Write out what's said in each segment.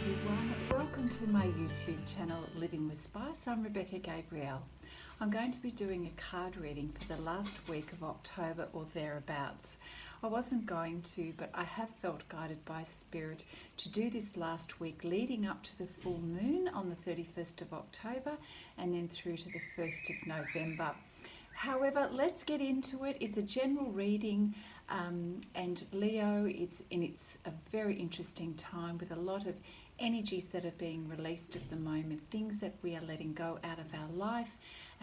everyone, welcome to my YouTube channel Living with Spice. I'm Rebecca Gabrielle. I'm going to be doing a card reading for the last week of October or thereabouts. I wasn't going to, but I have felt guided by Spirit to do this last week leading up to the full moon on the 31st of October and then through to the 1st of November. However, let's get into it. It's a general reading, and Leo, it's a very interesting time with a lot of energies that are being released at the moment, things that we are letting go out of our life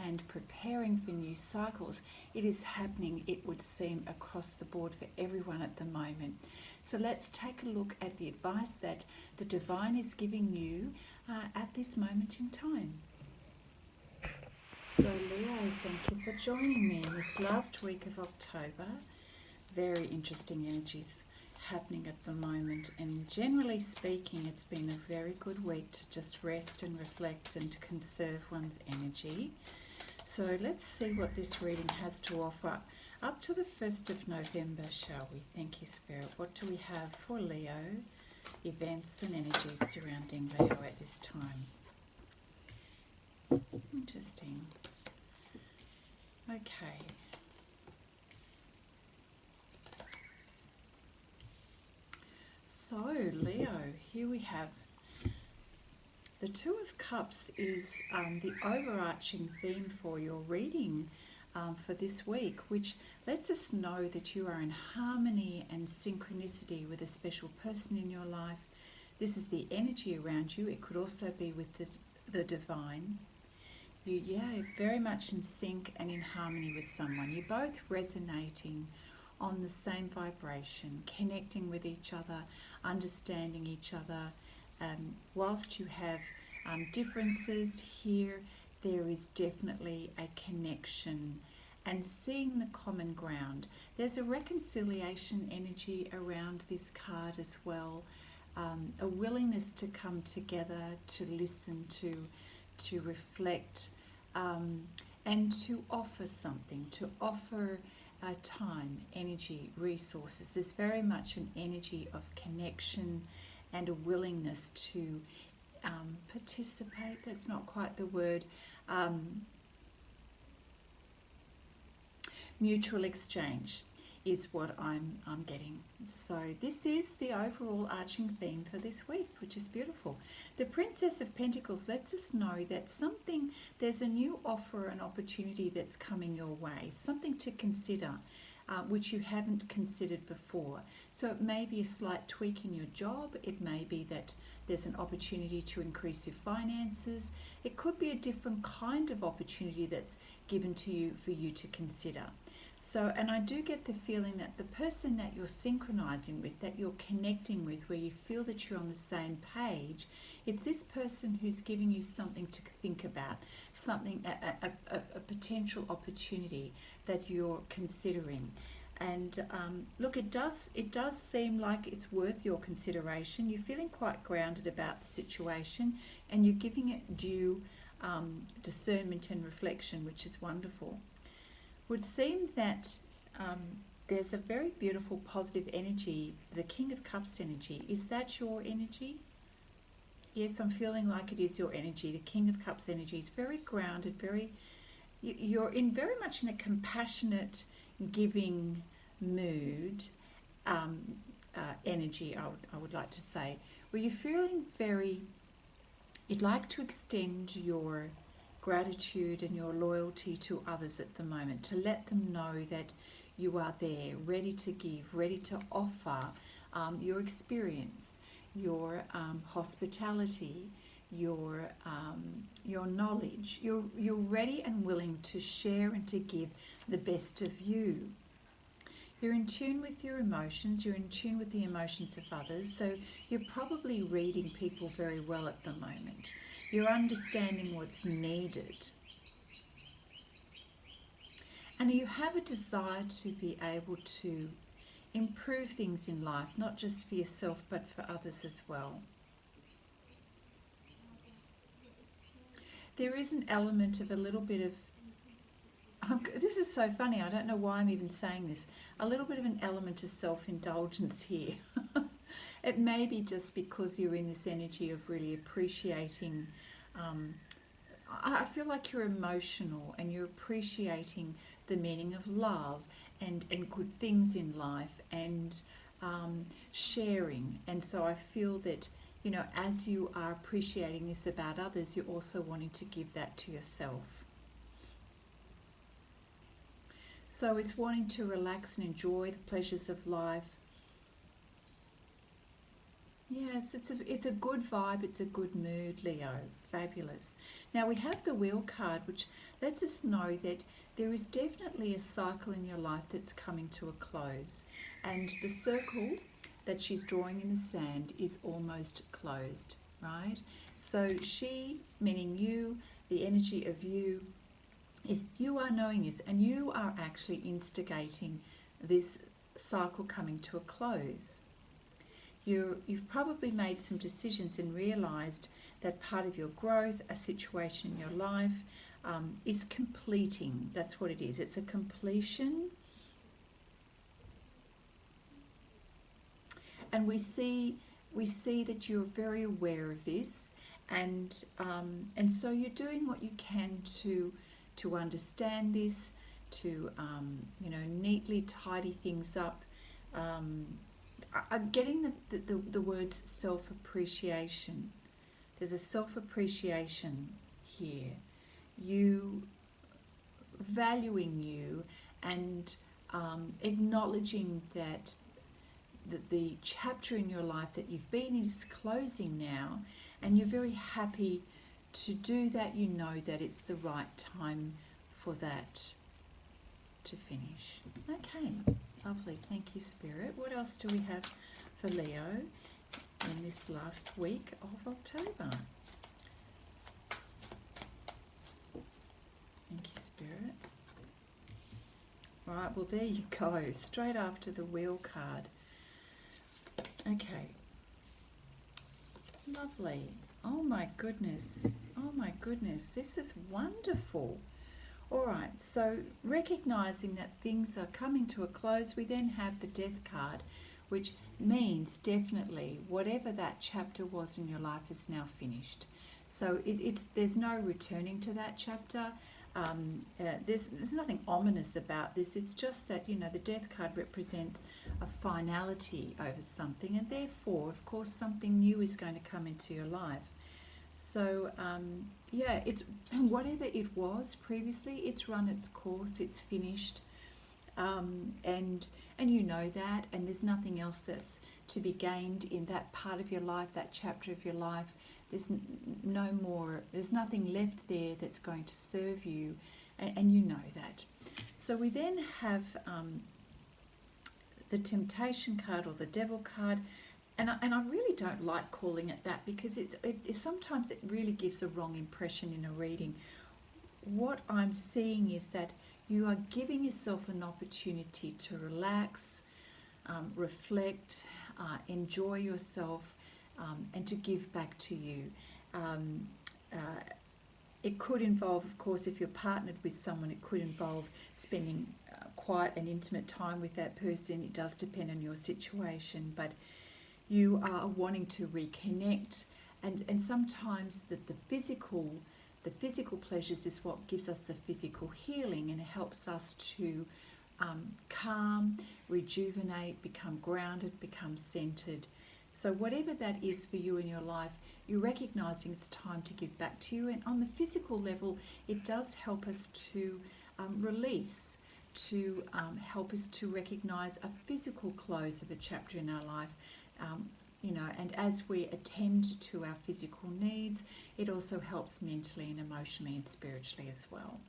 and preparing for new cycles. It is happening, it would seem, across the board for everyone at the moment. So let's take a look at the advice that the Divine is giving you at this moment in time. So Leo, thank you for joining me in this last week of October. Very interesting energies happening at the moment, and generally speaking it's been a very good week to just rest and reflect and conserve one's energy. So let's see what this reading has to offer up to the 1st of November, shall we? Thank you, Spirit. What do we have for Leo? Events and energies surrounding Leo at this time. Interesting. Okay. So, Leo, here we have the Two of Cups is the overarching theme for your reading for this week, which lets us know that you are in harmony and synchronicity with a special person in your life. This is the energy around you. It could also be with the Divine. You're very much in sync and in harmony with someone. You're both resonating on the same vibration, connecting with each other, understanding each other. Whilst you have differences here, there is definitely a connection and seeing the common ground. There's a reconciliation energy around this card as well, a willingness to come together, to listen, to reflect, and to offer something, to offer time, energy, resources. There's very much an energy of connection and a willingness to participate. That's not quite the word. Mutual exchange is what I'm getting. So this is the overall arching theme for this week, which is beautiful. The Princess of Pentacles lets us know that there's a new offer, an opportunity that's coming your way, something to consider, which you haven't considered before. So it may be a slight tweak in your job. It may be that there's an opportunity to increase your finances. It could be a different kind of opportunity that's given to you for you to consider. So, and I do get the feeling that the person that you're synchronizing with, that you're connecting with, where you feel that you're on the same page, it's this person who's giving you something to think about, something, a potential opportunity that you're considering. And look, it does seem like it's worth your consideration. You're feeling quite grounded about the situation, and you're giving it due discernment and reflection, which is wonderful. Would seem that there's a very beautiful positive energy, the King of Cups energy. Is that your energy? Yes, I'm feeling like it is your energy. The King of Cups energy is very grounded, you're very much in a compassionate, giving mood, energy, I would like to say, where you're feeling you'd like to extend your gratitude and your loyalty to others at the moment, to let them know that you are there, ready to give, ready to offer your experience, your hospitality, your knowledge. You're ready and willing to share and to give the best of you. You're in tune with your emotions, you're in tune with the emotions of others, so you're probably reading people very well at the moment. You're understanding what's needed. And you have a desire to be able to improve things in life, not just for yourself, but for others as well. There is an element of a little bit of, this is so funny, I don't know why I'm even saying this, a little bit of an element of self-indulgence here. It may be just because you're in this energy of really appreciating. I feel like you're emotional and you're appreciating the meaning of love and good things in life and sharing. And so I feel that, you know, as you are appreciating this about others, you're also wanting to give that to yourself. So it's wanting to relax and enjoy the pleasures of life. Yes, it's a good vibe, it's a good mood, Leo. Fabulous. Now we have the wheel card, which lets us know that there is definitely a cycle in your life that's coming to a close. And the circle that she's drawing in the sand is almost closed, right? So she, meaning you, the energy of you, is you are knowing this and you are actually instigating this cycle coming to a close. You've probably made some decisions and realised that part of your growth, a situation in your life, is completing. That's what it is. It's a completion. And we see that you're very aware of this, and so you're doing what you can to understand this, to neatly tidy things up. I'm getting the words self-appreciation. There's a self-appreciation here. You valuing you and acknowledging that the chapter in your life that you've been in is closing now, and you're very happy to do that. You know that it's the right time for that to finish. Okay. Lovely, thank you, Spirit. What else do we have for Leo in this last week of October? Thank you, Spirit. All right, well, there you go, straight after the wheel card. Okay. Lovely. Oh my goodness. Oh my goodness, this is wonderful. All right, so recognising that things are coming to a close, we then have the Death card, which means definitely whatever that chapter was in your life is now finished. So there's no returning to that chapter. There's nothing ominous about this. It's just that, you know, the Death card represents a finality over something, and therefore, of course, something new is going to come into your life. So, yeah, it's whatever it was previously, it's run its course, it's finished, and you know that, and there's nothing else that's to be gained in that part of your life, that chapter of your life. There's no more, there's nothing left there that's going to serve you, and you know that. So we then have the Temptation card, or the Devil card. And I really don't like calling it that, because it sometimes it really gives a wrong impression in a reading. What I'm seeing is that you are giving yourself an opportunity to relax, reflect, enjoy yourself, and to give back to you. It could involve, of course, if you're partnered with someone, it could involve spending quite an intimate time with that person. It does depend on your situation, but you are wanting to reconnect, and sometimes the physical pleasures is what gives us the physical healing, and it helps us to calm, rejuvenate, become grounded, become centered. So whatever that is for you in your life, you're recognizing it's time to give back to you. And on the physical level, it does help us to release, to help us to recognize a physical close of a chapter in our life. And as we attend to our physical needs, it also helps mentally and emotionally and spiritually as well.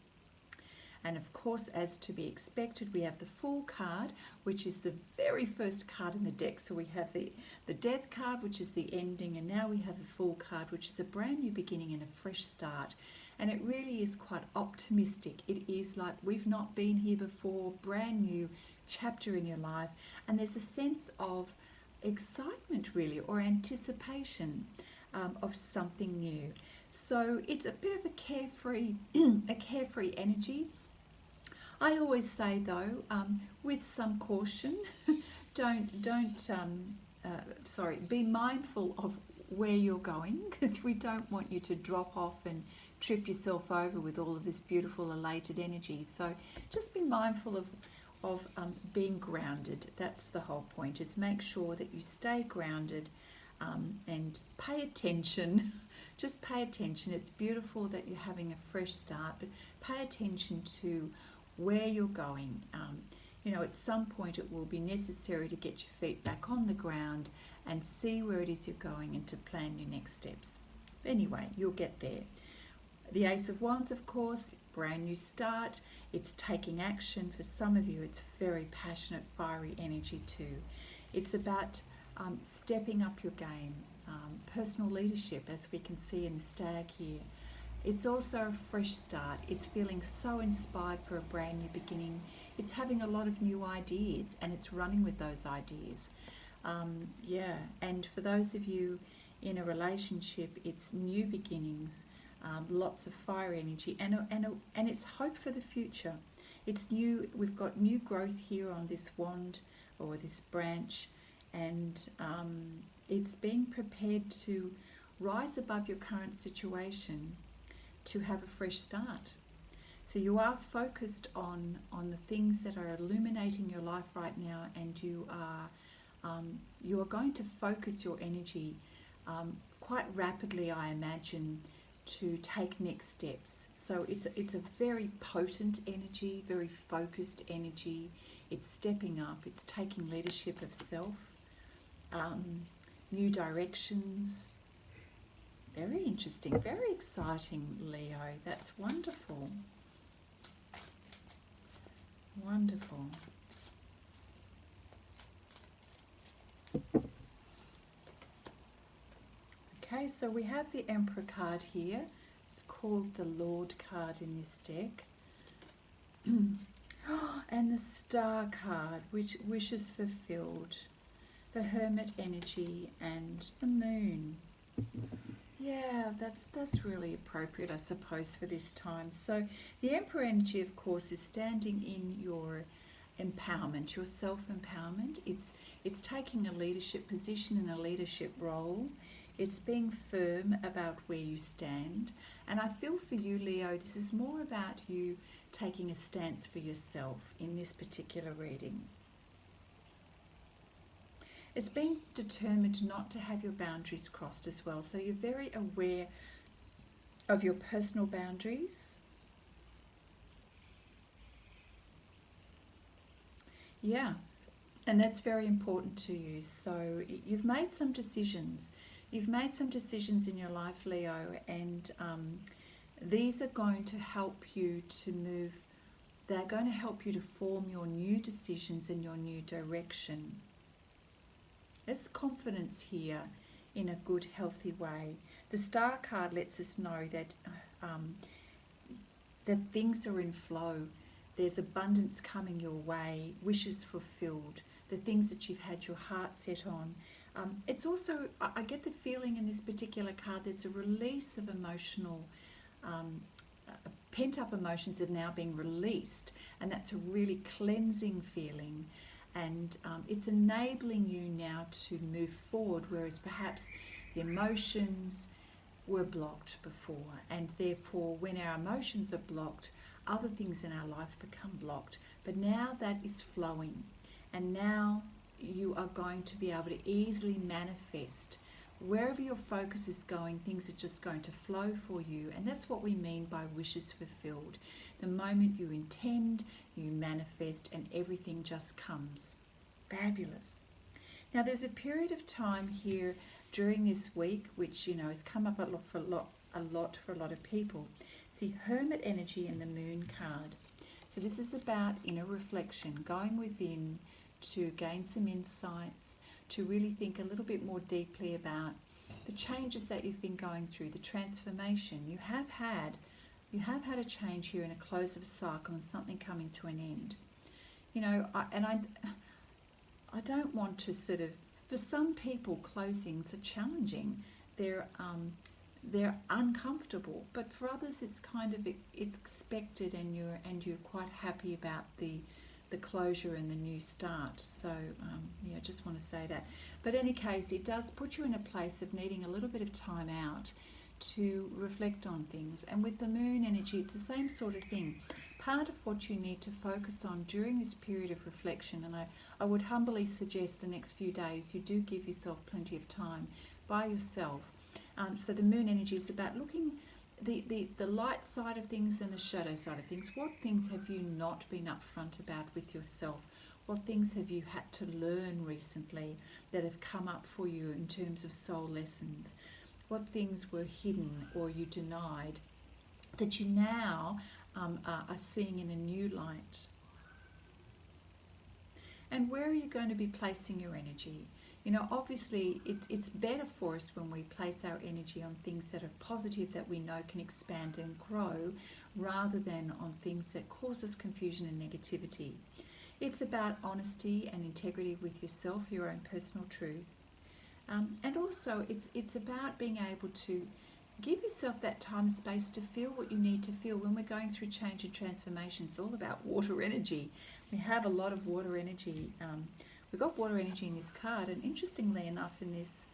And of course, as to be expected, we have the Fool card, which is the very first card in the deck. So we have the Death card, which is the ending, and now we have the Fool card, which is a brand new beginning and a fresh start. And it really is quite optimistic. It is like we've not been here before, brand new chapter in your life. And there's a sense of excitement, really, or anticipation of something new. So it's a bit of a carefree energy. I always say, though, with some caution, don't be mindful of where you're going, because we don't want you to drop off and trip yourself over with all of this beautiful elated energy. So just be mindful of being grounded. That's the whole point, is make sure that you stay grounded, and pay attention. Just pay attention. It's beautiful that you're having a fresh start, but pay attention to where you're going. At some point it will be necessary to get your feet back on the ground and see where it is you're going and to plan your next steps. But anyway, you'll get there. The Ace of Wands, of course, brand new start. It's taking action. For some of you, it's very passionate, fiery energy too. It's about stepping up your game, personal leadership, as we can see in the stag here. It's also a fresh start. It's feeling so inspired for a brand new beginning. It's having a lot of new ideas, and it's running with those ideas. And for those of you in a relationship, it's new beginnings, lots of fire energy, and it's hope for the future. It's new. We've got new growth here on this wand or this branch, and it's being prepared to rise above your current situation, to have a fresh start. So you are focused on the things that are illuminating your life right now, and you are going to focus your energy quite rapidly, I imagine, to take next steps. So it's a very potent energy, very focused energy. It's stepping up. It's taking leadership of self, new directions. Very interesting, very exciting, Leo. That's wonderful. Wonderful. Okay, so we have the Emperor card here. It's called the Lord card in this deck. And the Star card, which wishes fulfilled. The Hermit energy and the Moon. Yeah, that's really appropriate, I suppose, for this time. So the Emperor energy, of course, is standing in your empowerment, your self-empowerment. It's taking a leadership position and a leadership role. It's being firm about where you stand. And I feel for you, Leo, this is more about you taking a stance for yourself in this particular reading. It's being determined not to have your boundaries crossed as well. So you're very aware of your personal boundaries. Yeah, and that's very important to you. So you've made some decisions. You've made some decisions in your life, Leo, and these are going to help you to move. They're going to help you to form your new decisions and your new direction. There's confidence here in a good, healthy way. The Star card lets us know that that things are in flow. There's abundance coming your way, wishes fulfilled, the things that you've had your heart set on. It's also, I get the feeling in this particular card, there's a release of emotional, pent-up emotions are now being released, and that's a really cleansing feeling. And it's enabling you now to move forward, whereas perhaps the emotions were blocked before. And therefore, when our emotions are blocked, other things in our life become blocked. But now that is flowing. And now you are going to be able to easily manifest. Wherever your focus is going, things are just going to flow for you. And that's what we mean by wishes fulfilled. The moment you intend, you manifest, and everything just comes. Fabulous. Now there's a period of time here during this week, which has come up a lot for a lot of people. See, Hermit energy in the Moon card. So this is about inner reflection, going within to gain some insights, to really think a little bit more deeply about the changes that you've been going through, the transformation. You have had a change here in a close of a cycle and something coming to an end. I don't want to sort of, for some people, closings are challenging. They're uncomfortable, but for others it's kind of, it's expected, and you're quite happy about the the closure and the new start. So yeah, just want to say that. But in any case, it does put you in a place of needing a little bit of time out to reflect on things. And with the moon energy, it's the same sort of thing. Part of what you need to focus on during this period of reflection, and I would humbly suggest the next few days you do give yourself plenty of time by yourself. So the moon energy is about looking the light side of things and the shadow side of things. What things have you not been upfront about with yourself? What things have you had to learn recently that have come up for you in terms of soul lessons? What things were hidden or you denied that you now are seeing in a new light? And where are you going to be placing your energy? You know, obviously it's better for us when we place our energy on things that are positive, that we know can expand and grow, rather than on things that cause us confusion and negativity. It's about honesty and integrity with yourself, your own personal truth. And also it's about being able to give yourself that time and space to feel what you need to feel. When we're going through change and transformation, it's all about water energy. We have a lot of water energy. We've got water energy in this card, and interestingly enough, in this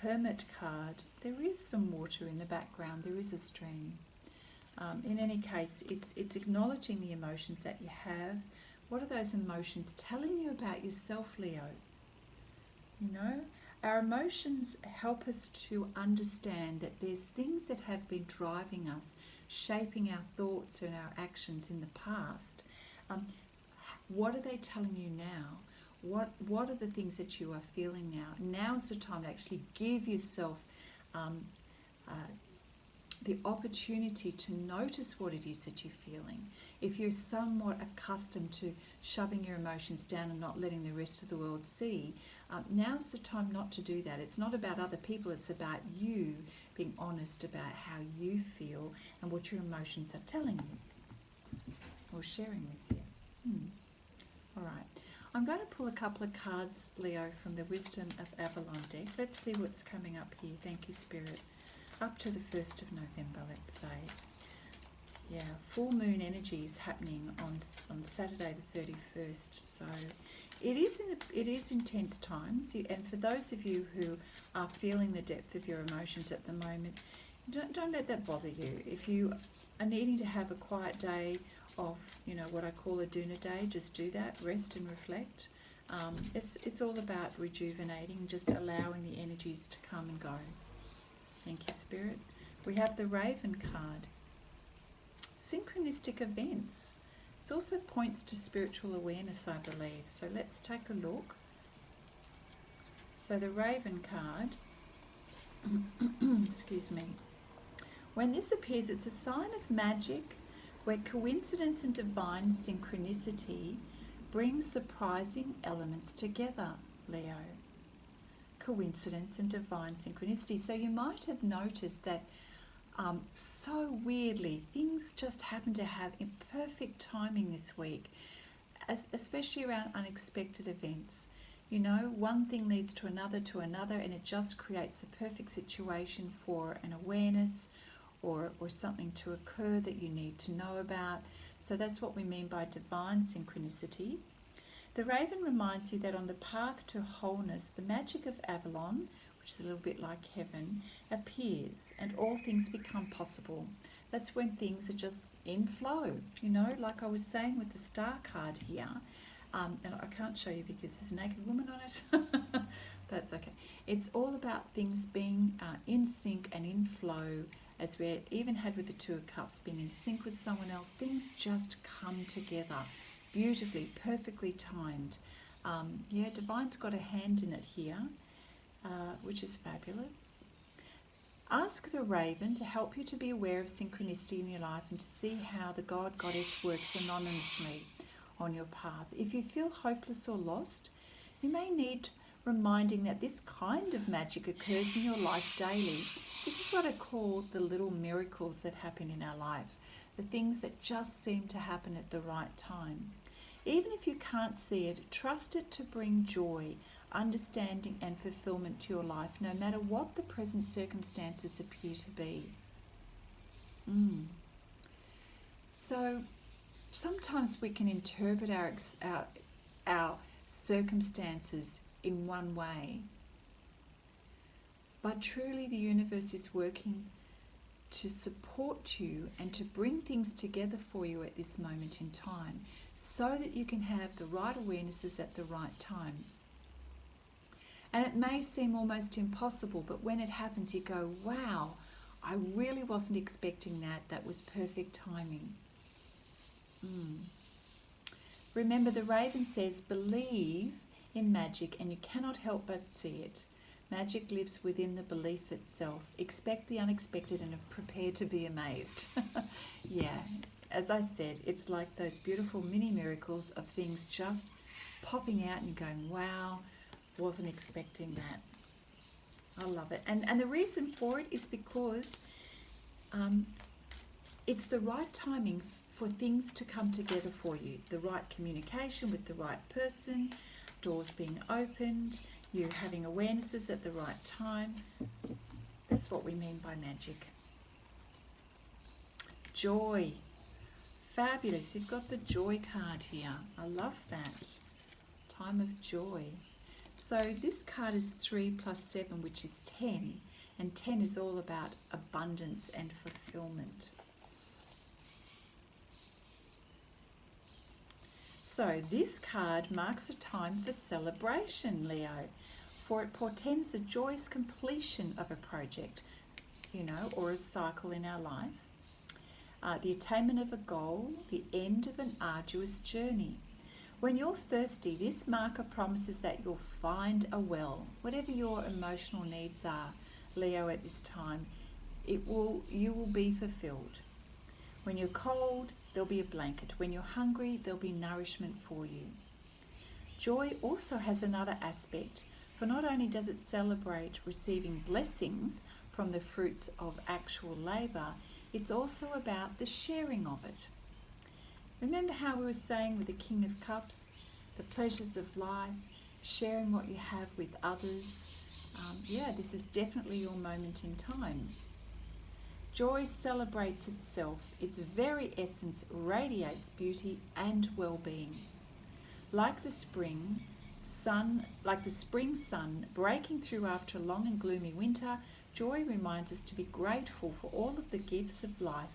Hermit card, there is some water in the background. There is a stream. In any case, it's acknowledging the emotions that you have. What are those emotions telling you about yourself, Leo? You know, our emotions help us to understand that there's things that have been driving us, shaping our thoughts and our actions in the past. What are they telling you now? What are the things that you are feeling now? Now's the time to actually give yourself the opportunity to notice what it is that you're feeling. If you're somewhat accustomed to shoving your emotions down and not letting the rest of the world see, now's the time not to do that. It's not about other people, it's about you being honest about how you feel and what your emotions are telling you or sharing with you. All right. I'm going to pull a couple of cards, Leo, from the Wisdom of Avalon deck. Let's see what's coming up here. Thank you, Spirit. Up to the 1st of November, let's say. Yeah, full moon energy is happening on Saturday the 31st. So it is intense times. And for those of you who are feeling the depth of your emotions at the moment, don't let that bother you. If you are needing to have a quiet day of, you know, what I call a Duna day, just do that, rest and reflect. It's all about rejuvenating, just allowing the energies to come and go. Thank you, Spirit. We have the Raven card. Synchronistic events. It also points to spiritual awareness, I believe. So let's take a look. So the Raven card, excuse me. When this appears, it's a sign of magic, where coincidence and divine synchronicity bring surprising elements together, Leo. Coincidence and divine synchronicity. So you might have noticed that so weirdly, things just happen to have perfect timing this week, especially around unexpected events. You know, one thing leads to another, and it just creates the perfect situation for an awareness or something to occur that you need to know about. So that's what we mean by divine synchronicity. The Raven reminds you that on the path to wholeness, the magic of Avalon, which is a little bit like heaven, appears and all things become possible. That's when things are just in flow, you know, like I was saying with the star card here. And I can't show you because there's a naked woman on it. That's okay. It's all about things being in sync and in flow, as we even had with the Two of Cups, being in sync with someone else. Things just come together beautifully, perfectly timed. Yeah, Divine's got a hand in it here, which is fabulous. Ask the Raven to help you to be aware of synchronicity in your life and to see how the God, Goddess works anonymously on your path. If you feel hopeless or lost, you may need reminding that this kind of magic occurs in your life daily. This is what I call the little miracles that happen in our life, the things that just seem to happen at the right time. Even if you can't see it, trust it to bring joy, understanding and fulfillment to your life, no matter what the present circumstances appear to be. So sometimes we can interpret our circumstances in one way, but truly the universe is working to support you and to bring things together for you at this moment in time so that you can have the right awarenesses at the right time. And it may seem almost impossible, but when it happens you go, wow, I really wasn't expecting that. That was perfect timing. Remember, the raven says, believe in magic and you cannot help but see it. Magic lives within the belief itself. Expect the unexpected and prepare to be amazed. Yeah, as I said, it's like those beautiful mini miracles of things just popping out and going, wow, wasn't expecting that. I love it. And the reason for it is because it's the right timing for things to come together for you. The right communication with the right person, doors being opened, you having awarenesses at the right time. That's what we mean by magic. Joy. Fabulous. You've got the joy card here. I love that. Time of joy. So this card is 3 plus 7, which is 10. And 10 is all about abundance and fulfillment. So this card marks a time for celebration, Leo, for it portends the joyous completion of a project, or a cycle in our life, the attainment of a goal, the end of an arduous journey. When you're thirsty, this marker promises that you'll find a well. Whatever your emotional needs are, Leo, at this time, you will be fulfilled. When you're cold, there'll be a blanket. When you're hungry, there'll be nourishment for you. Joy also has another aspect, for not only does it celebrate receiving blessings from the fruits of actual labour, it's also about the sharing of it. Remember how we were saying with the King of Cups, the pleasures of life, sharing what you have with others. This is definitely your moment in time. Joy celebrates itself. Its very essence radiates beauty and well-being. Like the spring sun breaking through after a long and gloomy winter, joy reminds us to be grateful for all of the gifts of life.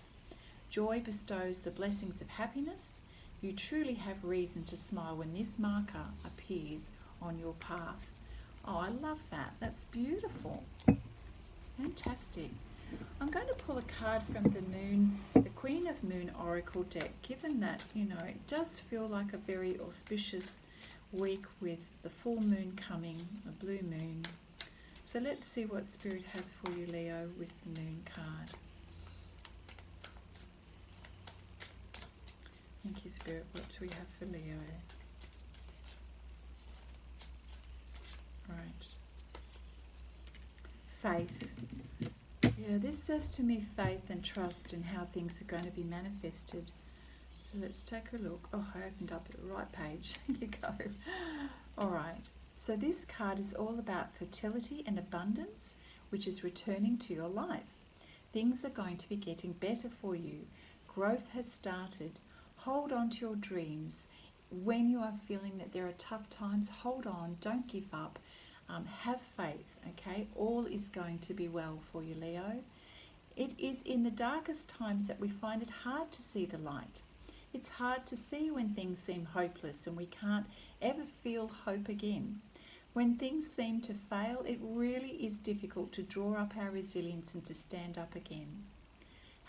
Joy bestows the blessings of happiness. You truly have reason to smile when this marker appears on your path. Oh, I love that. That's beautiful. Fantastic. I'm going to pull a card from the Queen of Moon Oracle deck, given that, it does feel like a very auspicious week with the full moon coming, a blue moon. So let's see what Spirit has for you, Leo, with the moon card. Thank you, Spirit. What do we have for Leo? Right. Faith. Yeah, this says to me faith and trust in how things are going to be manifested. So let's take a look. Oh, I opened up the right page. Here you go. All right. So this card is all about fertility and abundance, which is returning to your life. Things are going to be getting better for you. Growth has started. Hold on to your dreams. When you are feeling that there are tough times, hold on. Don't give up. Have faith, okay? All is going to be well for you, Leo. It is in the darkest times that we find it hard to see the light. It's hard to see when things seem hopeless and we can't ever feel hope again. When things seem to fail, it really is difficult to draw up our resilience and to stand up again.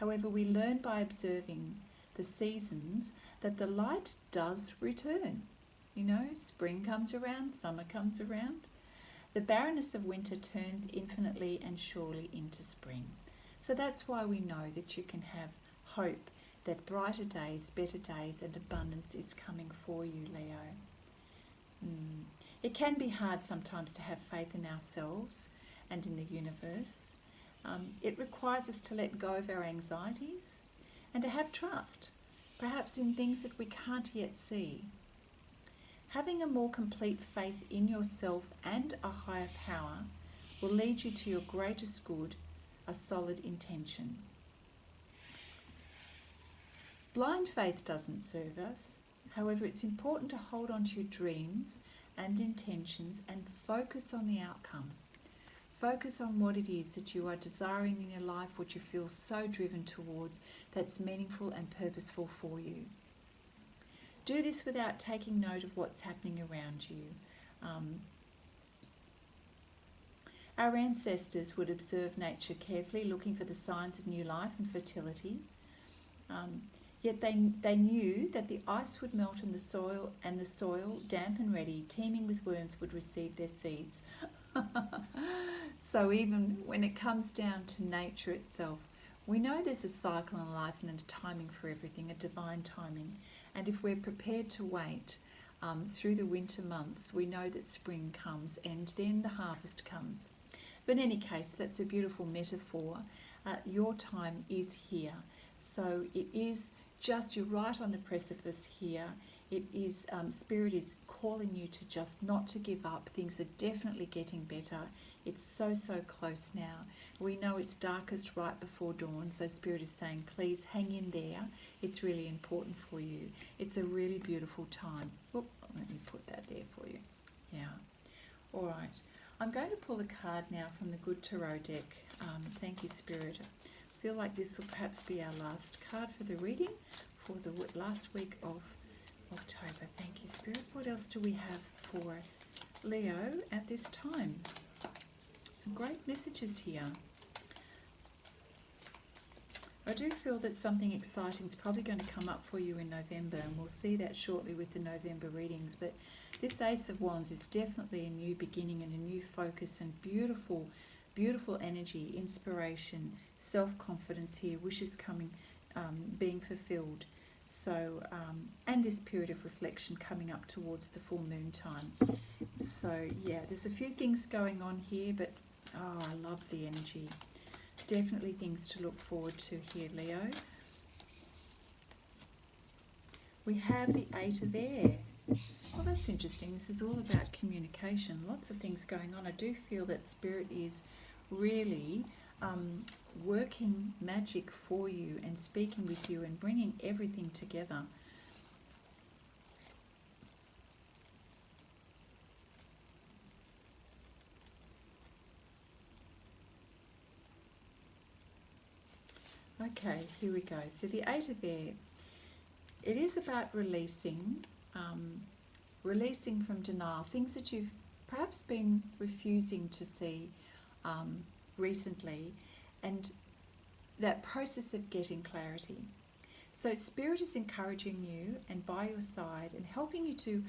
However, we learn by observing the seasons that the light does return. Spring comes around, summer comes around. The barrenness of winter turns infinitely and surely into spring. So that's why we know that you can have hope that brighter days, better days and abundance is coming for you, Leo. It can be hard sometimes to have faith in ourselves and in the universe. It requires us to let go of our anxieties and to have trust, perhaps in things that we can't yet see. Having a more complete faith in yourself and a higher power will lead you to your greatest good, a solid intention. Blind faith doesn't serve us. However, it's important to hold on to your dreams and intentions and focus on the outcome. Focus on what it is that you are desiring in your life, what you feel so driven towards, that's meaningful and purposeful for you. Do this without taking note of what's happening around you. Our ancestors would observe nature carefully, looking for the signs of new life and fertility. Yet they knew that the ice would melt in the soil, and the soil, damp and ready, teeming with worms, would receive their seeds. So even when it comes down to nature itself, we know there's a cycle in life and a timing for everything, a divine timing. And if we're prepared to wait through the winter months, we know that spring comes and then the harvest comes. But in any case, that's a beautiful metaphor. Your time is here. So it is just, you're right on the precipice here. It is, Spirit is calling you to just not to give up. Things are definitely getting better. It's so close now. We know it's darkest right before dawn, so Spirit is saying, please hang in there. It's really important for you. It's a really beautiful time. Whoop, let me put that there for you. Yeah. All right. I'm going to pull a card now from the Good Tarot deck. Thank you, Spirit. I feel like this will perhaps be our last card for the reading for the last week of October. Thank you, Spirit. What else do we have for Leo at this time? Some great messages here. I do feel that something exciting is probably going to come up for you in November, and we'll see that shortly with the November readings. But this Ace of Wands is definitely a new beginning and a new focus and beautiful, beautiful energy, inspiration, self-confidence here, wishes coming, being fulfilled. So, and this period of reflection coming up towards the full moon time. So, yeah, there's a few things going on here, but oh, I love the energy. Definitely things to look forward to here, Leo. We have the Eight of Air. Well, that's interesting. This is all about communication. Lots of things going on. I do feel that Spirit is really working magic for you and speaking with you and bringing everything together. Okay, here we go. So the Eight of Air, it is about releasing, releasing from denial, things that you've perhaps been refusing to see recently, and that process of getting clarity. So Spirit is encouraging you and by your side and helping to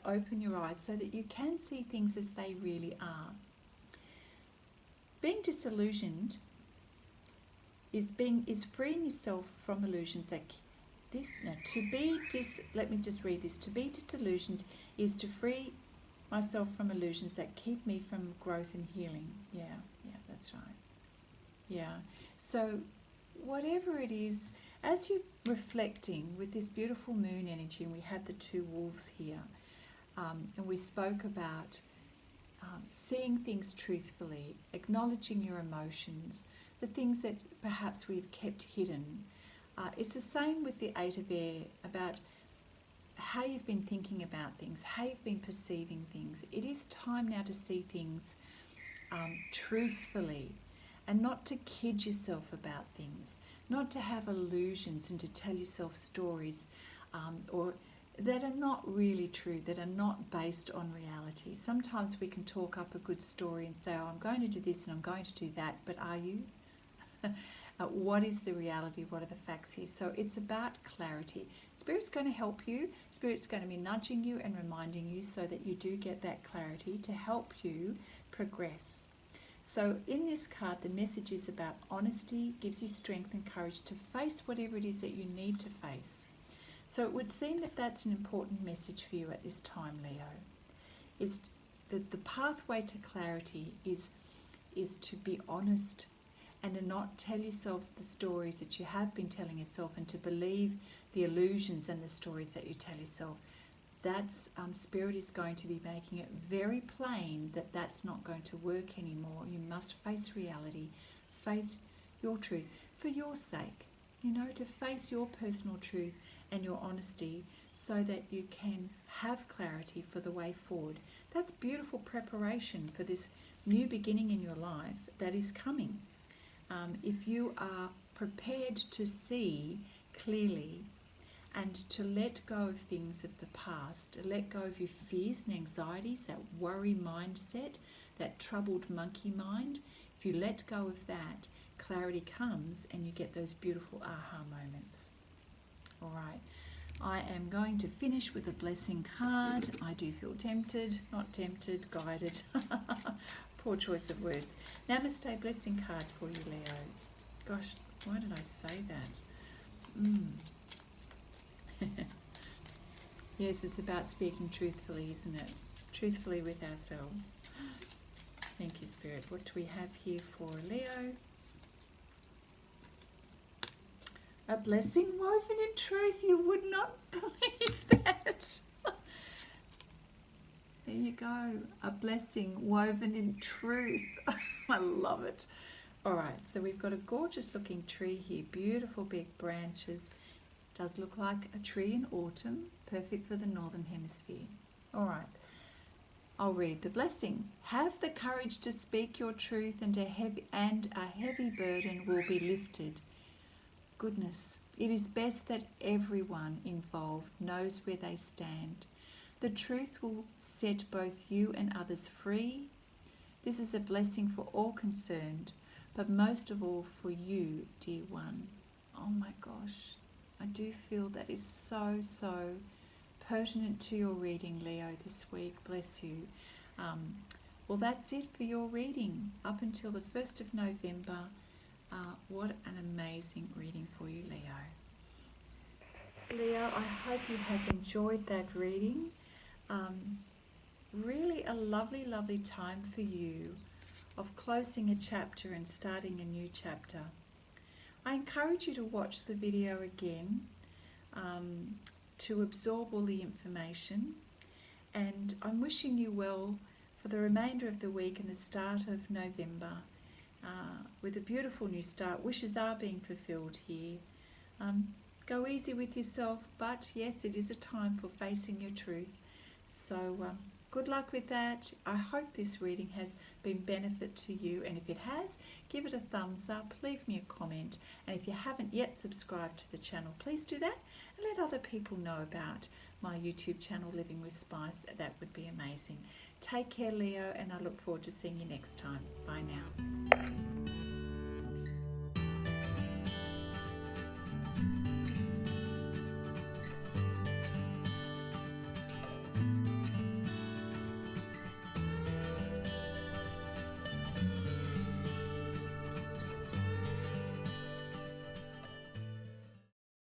open your eyes so that you can see things as they really are. Being disillusioned is freeing yourself from illusions that let me just read this. To be disillusioned is to free myself from illusions that keep me from growth and healing. Yeah, that's right. Yeah. So whatever it is, as you're reflecting with this beautiful moon energy, and we had the two wolves here, and we spoke about seeing things truthfully, acknowledging your emotions, the things that perhaps we've kept hidden. It's the same with the Eight of Air, about how you've been thinking about things, how you've been perceiving things. It is time now to see things truthfully, and not to kid yourself about things, not to have illusions and to tell yourself stories or that are not really true, that are not based on reality. Sometimes we can talk up a good story and say, oh, I'm going to do this and I'm going to do that, but are you? What is the reality? What are the facts here? So it's about clarity. Spirit's going to help you. Spirit's going to be nudging you and reminding you so that you do get that clarity to help you progress. So in this card, the message is about honesty, gives you strength and courage to face whatever it is that you need to face. So it would seem that that's an important message for you at this time, Leo. Is that the pathway to clarity is to be honest and to not tell yourself the stories that you have been telling yourself, and to believe the illusions and the stories that you tell yourself. That's Spirit is going to be making it very plain that that's not going to work anymore. You must face reality, face your truth for your sake. you know, to face your personal truth and your honesty so that you can have clarity for the way forward. That's beautiful preparation for this new beginning in your life that is coming. If you are prepared to see clearly and to let go of things of the past, to let go of your fears and anxieties, that worry mindset, that troubled monkey mind, if you let go of that, clarity comes and you get those beautiful aha moments. All right, I am going to finish with a blessing card. I do feel tempted, not tempted, guided. Poor choice of words. Namaste blessing card for you, Leo. Gosh, why did I say that? Yes, it's about speaking truthfully, isn't it? Truthfully with ourselves. Thank you, Spirit. What do we have here for Leo? A blessing woven in truth. You would not believe that. There you go. A blessing woven in truth. I love it. All right, so we've got a gorgeous looking tree here. Beautiful big branches. Does look like a tree in autumn. Perfect for the northern hemisphere. All right. I'll read the blessing. Have the courage to speak your truth, and a heavy burden will be lifted. Goodness, it is best that everyone involved knows where they stand. The truth will set both you and others free. This is a blessing for all concerned, but most of all for you, dear one. Oh my gosh, I do feel that is so pertinent to your reading, Leo, this week. Bless you. Well, that's it for your reading up until the 1st of November. What an amazing reading for you, Leo. Leo, I hope you have enjoyed that reading. Really a lovely, lovely time for you of closing a chapter and starting a new chapter. I encourage you to watch the video again to absorb all the information, and I'm wishing you well for the remainder of the week and the start of November with a beautiful new start. Wishes are being fulfilled here. Go easy with yourself, but yes, it is a time for facing your truth. So good luck with that. I hope this reading has been benefit to you, and if it has, give it a thumbs up, leave me a comment, and if you haven't yet subscribed to the channel, please do that and let other people know about my YouTube channel, Living with Spice. That would be amazing. Take care, Leo, and I look forward to seeing you next time. Bye now.